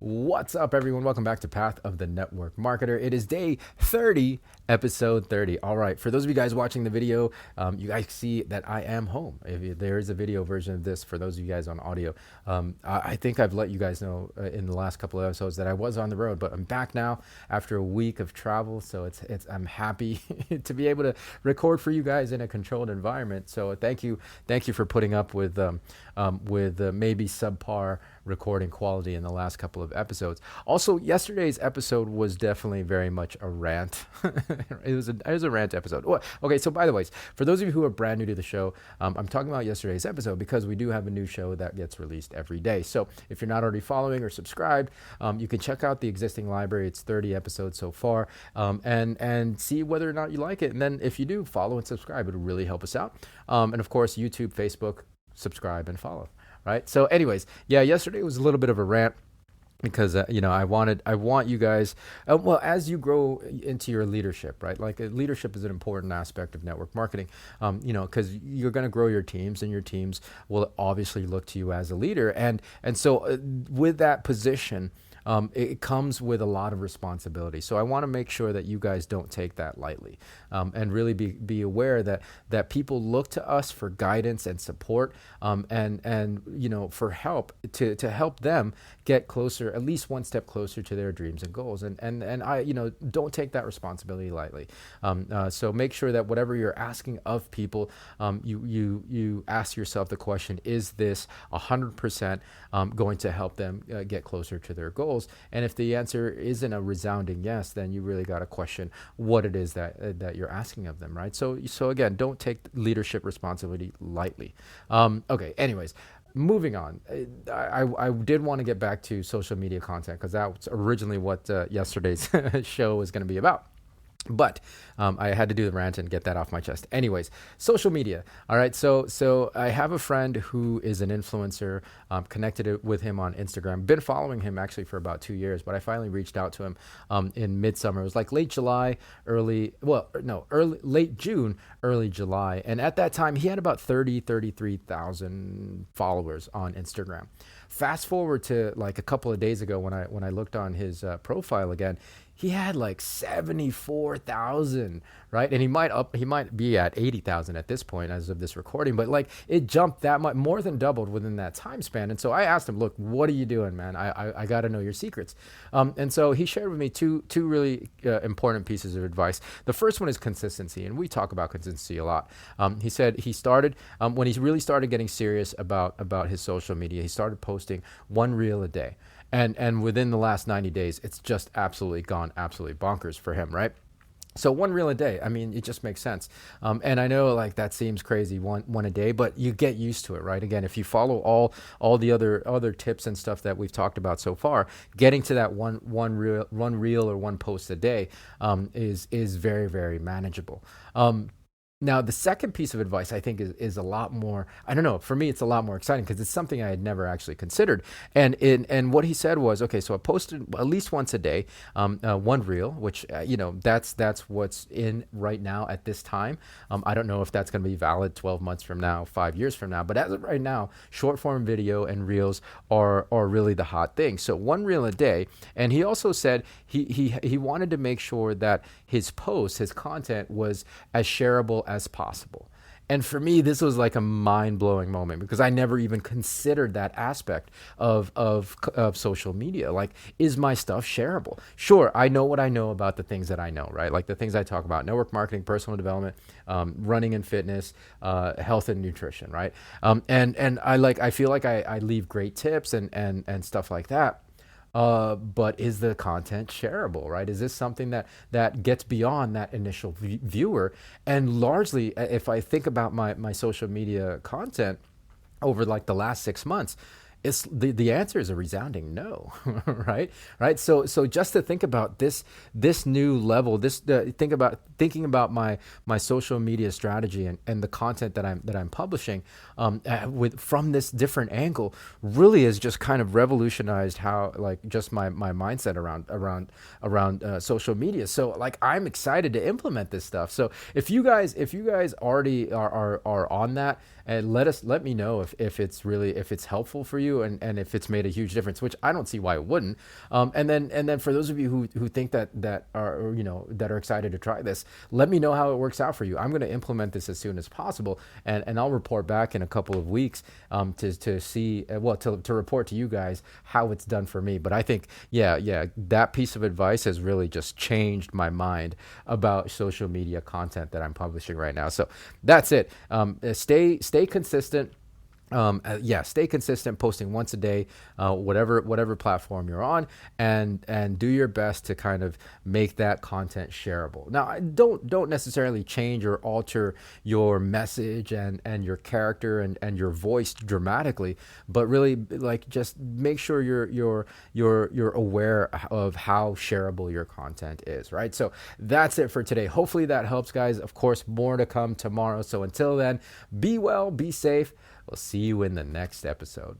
What's up, everyone? Welcome back to Path of the Network Marketer. It is day 30, episode 30. All right, for those of you guys watching the video, you guys see that I am home. There is a video version of this for those of you guys on audio. I think I've let you guys know in the last couple of episodes that I was on the road, but I'm back now after a week of travel. So I'm happy to be able to record for you guys in a controlled environment. So thank you for putting up with maybe subpar recording quality in the last couple of episodes. Also, yesterday's episode was definitely very much a rant. It was a rant episode. Okay, so by the way, for those of you who are brand new to the show, I'm talking about yesterday's episode because we do have a new show that gets released every day. So if you're not already following or subscribed, you can check out the existing library. It's 30 episodes so far, and see whether or not you like it. And then if you do, follow and subscribe. It'll really help us out. And of course, YouTube, Facebook, subscribe and follow. Right. So anyways, yeah, yesterday was a little bit of a rant because, I want you guys, as you grow into your leadership, right? Like leadership is an important aspect of network marketing, because you're going to grow your teams and your teams will obviously look to you as a leader. And so with that position, it comes with a lot of responsibility. So I want to make sure that you guys don't take that lightly, and really be aware that people look to us for guidance and support, and for help to help them get closer, at least one step closer to their dreams and goals. And I don't take that responsibility lightly. So make sure that whatever you're asking of people, you ask yourself the question: is this 100% going to help them get closer to their goals? And if the answer isn't a resounding yes, then you really got to question what it is that you're asking of them, right? So again, don't take leadership responsibility lightly. Okay, anyways, moving on. I did want to get back to social media content because that was originally what yesterday's show was going to be about. But I had to do the rant and get that off my chest. Anyways, social media. All right. So I have a friend who is an influencer, connected with him on Instagram. Been following him actually for about 2 years, but I finally reached out to him in midsummer. It was like late June, early July. And at that time, he had about 33,000 followers on Instagram. Fast forward to like a couple of days ago when I looked on his profile again, he had like 74,000, right? And he might be at 80,000 at this point as of this recording, but like it jumped that much, more than doubled within that time span. And so I asked him, look, what are you doing, man? I got to know your secrets. And so he shared with me two really important pieces of advice. The first one is consistency, and we talk about consistency a lot. He said he started, when he really started getting serious about his social media, he started posting one reel a day. And within the last 90 days, it's just absolutely gone absolutely bonkers for him, right? So one reel a day, I mean, it just makes sense. And I know like that seems crazy, one a day, but you get used to it, right? Again, if you follow all the other tips and stuff that we've talked about so far, getting to that one reel or one post a day is very, very manageable. Now, the second piece of advice I think is a lot more, I don't know, for me, it's a lot more exciting because it's something I had never actually considered. And what he said was, okay, so I posted at least once a day, one reel, which, that's what's in right now at this time. I don't know if that's going to be valid 12 months from now, 5 years from now, but as of right now, short form video and reels are really the hot thing. So one reel a day. And he also said he wanted to make sure that his posts, his content was as shareable as possible. And for me, this was like a mind-blowing moment because I never even considered that aspect of social media. Like, is my stuff shareable? Sure, I know what I know about the things that I know, right? Like the things I talk about: network marketing, personal development, running and fitness, health and nutrition, right? And I feel like I leave great tips and stuff like that. But is the content shareable, right? Is this something that gets beyond that initial viewer? And largely, if I think about my social media content over like the last 6 months, it's the answer is a resounding no, right? So just to think about this new level, thinking about my social media strategy and the content that I'm publishing from this different angle really has just kind of revolutionized how like just my mindset around social media. So like I'm excited to implement this stuff. So if you guys already are on that, and let me know if it's helpful for you. you, and if it's made a huge difference, which I don't see why it wouldn't. And then for those of you who think that are, that are excited to try this, let me know how it works out for you. I'm going to implement this as soon as possible, and I'll report back in a couple of weeks to see, to report to you guys how it's done for me. But I think, yeah, that piece of advice has really just changed my mind about social media content that I'm publishing right now. So that's it. Stay consistent. Stay consistent, posting once a day, whatever platform you're on, and do your best to kind of make that content shareable. Now, don't necessarily change or alter your message and your character and your voice dramatically, but really, like, just make sure you're aware of how shareable your content is, right? So that's it for today. Hopefully that helps, guys. Of course, more to come tomorrow. So until then, be well, be safe. We'll see you in the next episode.